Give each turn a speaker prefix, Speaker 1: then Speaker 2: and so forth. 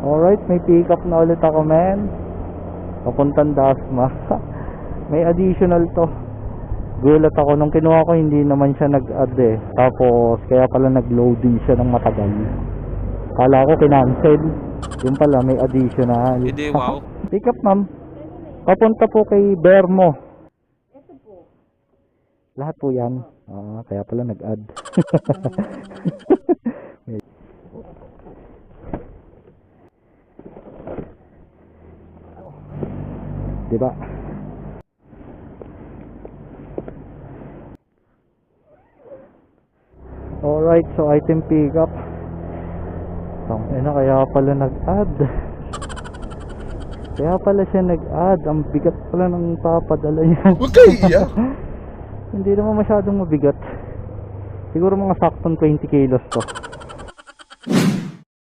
Speaker 1: Alright, may pick up na ulit ako, men. Papuntang Dasma. May additional to. Gulat ako nung kinuha ko, hindi naman siya nag-add eh. Tapos kaya pala nag-loading siya ng matagal. Kala ko kinancel. Yung pala may additional.
Speaker 2: Hindi, wow.
Speaker 1: Pick up, ma'am. Papunta po kay Bermo.
Speaker 3: Ito po.
Speaker 1: Lahat po yan. Kaya pala nag-add. Diba? Alright, so item pick up. Kaya pala nag-add. Kaya pala siya nag-add. Ang bigat pala ng papadala niya.
Speaker 4: Huwag kayo iiyak.
Speaker 1: Hindi naman masyadong mabigat. Siguro mga saktong 20 kilos to.